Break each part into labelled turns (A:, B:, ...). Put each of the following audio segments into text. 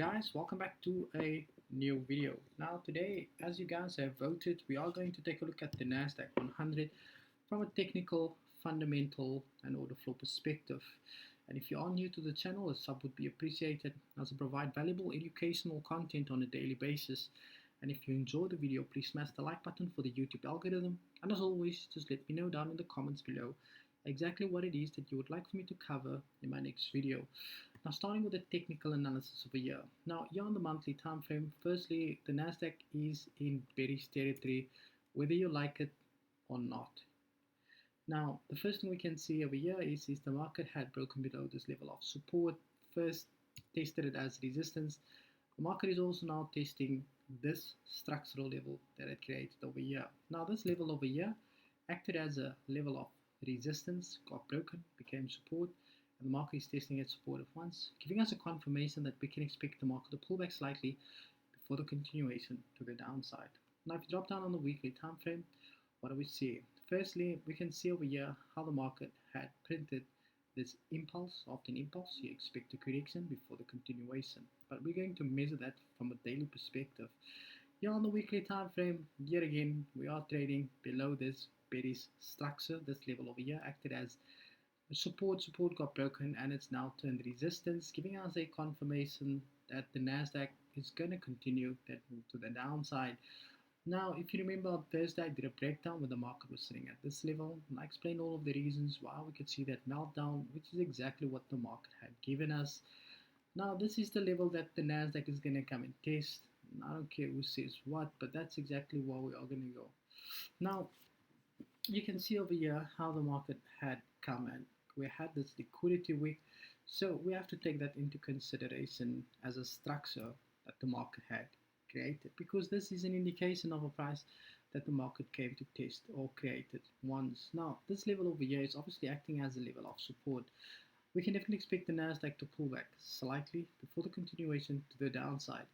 A: Guys, welcome back to a new video. Now today, as you guys have voted, we are going to take a look at the NASDAQ 100 from a technical, fundamental and order flow perspective. And if you are new to the channel, a sub would be appreciated as I provide valuable educational content on a daily basis. And if you enjoy the video, please smash the like button for the YouTube algorithm. And as always, just let me know down in the comments below exactly what it is that you would like for me to cover in my next video. Now, starting with the technical analysis of a year. Now, here on the monthly time frame, firstly, the Nasdaq is in bearish territory, whether you like it or not. Now, the first thing we can see over here is the market had broken below this level of support, first tested it as resistance. The market is also now testing this structural level that it created over here. Now, this level over here acted as a level of resistance, got broken, became support, and the market is testing its support at once, giving us a confirmation that we can expect the market to pull back slightly before the continuation to the downside. Now, if you drop down on the weekly time frame, what do we see? Firstly, we can see over here how the market had printed this impulse. After an impulse, you expect a correction before the continuation, but we're going to measure that from a daily perspective. Here on the weekly time frame, yet again, we are trading below this bearish structure. This level over here acted as support got broken, and it's now turned resistance, giving us a confirmation that the Nasdaq is going to continue that move to the downside. Now, if you remember on Thursday, I did a breakdown where the market was sitting at this level, and I explained all of the reasons why we could see that meltdown, which is exactly what the market had given us. Now, this is the level that the Nasdaq is going to come and test. I don't care who says what, but that's exactly where we are going to go. Now, you can see over here how the market had come and we had this liquidity week, so we have to take that into consideration as a structure that the market had created, because this is an indication of a price that the market came to test or created once. Now, this level over here is obviously acting as a level of support. We can definitely expect the Nasdaq to pull back slightly before the continuation to the downside.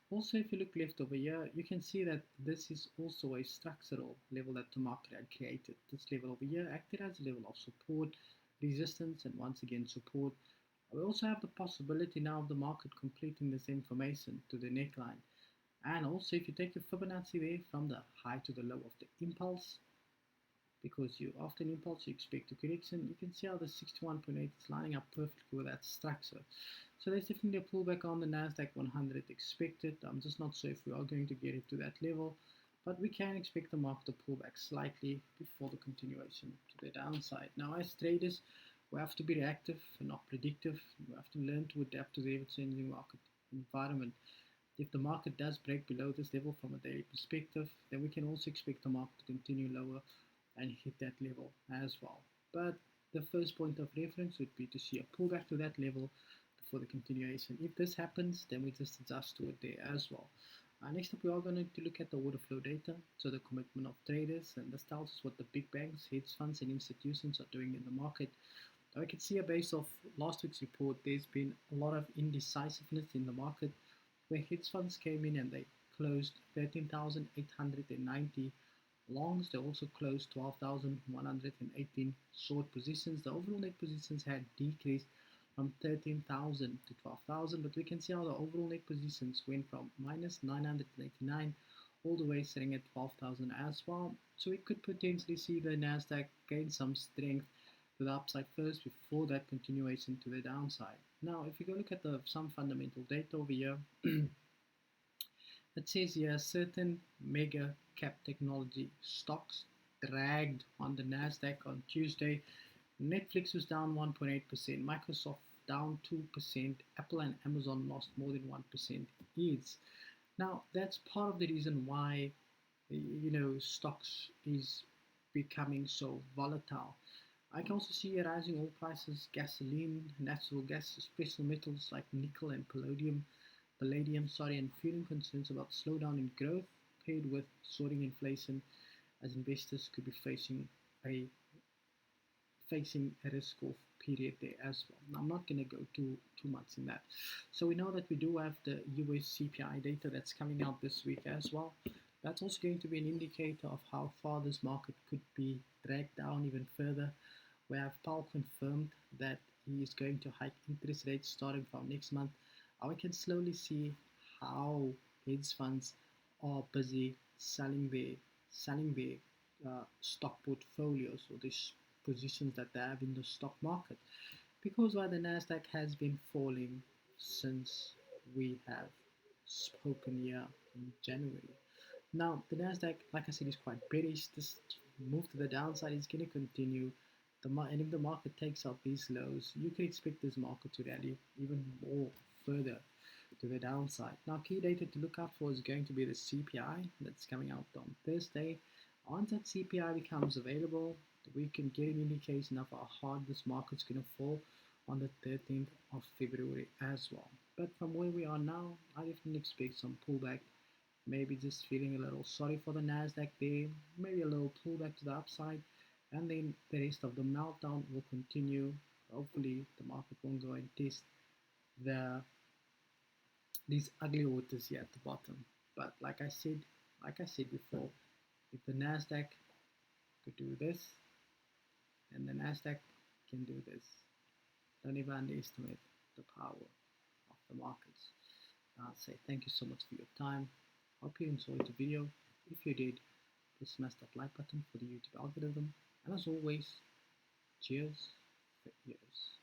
A: Also, if you look left over here, you can see that this is also a structural level that the market had created. This level over here acted as a level of support, resistance, and once again support. We also have the possibility now of the market completing this information to the neckline. And also, if you take your Fibonacci there from the high to the low of the impulse, because you after an impulse you expect a correction, you can see how the 61.8 is lining up perfectly with that structure. So there's definitely a pullback on the NASDAQ 100 expected. I'm just not sure if we are going to get it to that level, but we can expect the market to pull back slightly before the continuation to the downside. Now, as traders, we have to be reactive and not predictive. We have to learn to adapt to the ever-changing market environment. If the market does break below this level from a daily perspective, then we can also expect the market to continue lower and hit that level as well. But the first point of reference would be to see a pullback to that level before the continuation. If this happens, then we just adjust to it there as well. Next up, we are going to look at the order flow data, so the commitment of traders, and this tells us what the big banks, hedge funds, and institutions are doing in the market. I can see, based off last week's report, there's been a lot of indecisiveness in the market, where hedge funds came in and they closed 13,890 longs. They also closed 12,118 short positions. The overall net positions had decreased from 13,000 to 12,000, but we can see how the overall net positions went from minus 989 all the way sitting at 12,000 as well. So we could potentially see the Nasdaq gain some strength to the upside first before that continuation to the downside. Now, if you go look at some fundamental data over here, it says here certain mega cap technology stocks dragged on the Nasdaq on Tuesday. Netflix was down 1.8%, Microsoft down 2%, Apple and Amazon lost more than 1% each. Now, that's part of the reason why stocks is becoming so volatile. I can also see rising oil prices, gasoline, natural gas, special metals like nickel and palladium, and fueling concerns about slowdown in growth paired with soaring inflation, as investors could be facing a risk off period there as well. Now, I'm not going to go too much in that. So we know that we do have the US CPI data that's coming out this week as well. That's also going to be an indicator of how far this market could be dragged down even further. We have Powell confirmed that he is going to hike interest rates starting from next month. I can slowly see how hedge funds are busy selling their stock portfolios or the positions that they have in the stock market, because why the Nasdaq has been falling since we have spoken here in January. Now, the Nasdaq, like I said, is quite bearish. This move to the downside is going to continue. And if the market takes out these lows, you can expect this market to rally even more further to the downside. Now, key data to look out for is going to be the CPI that's coming out on Thursday. Once that CPI becomes available, we can get an indication of how hard this market's going to fall on the 13th of February as well. But from where we are now, I definitely expect some pullback. Maybe just feeling a little sorry for the Nasdaq there, maybe a little pullback to the upside, and then the rest of the meltdown will continue. Hopefully, the market won't go and test the these ugly waters here at the bottom. But like I said before, if the Nasdaq could do this, and the Nasdaq can do this, don't ever underestimate the power of the markets. I'll say thank you so much for your time. Hope you enjoyed the video. If you did, please smash that like button for the YouTube algorithm. And as always, cheers for ears.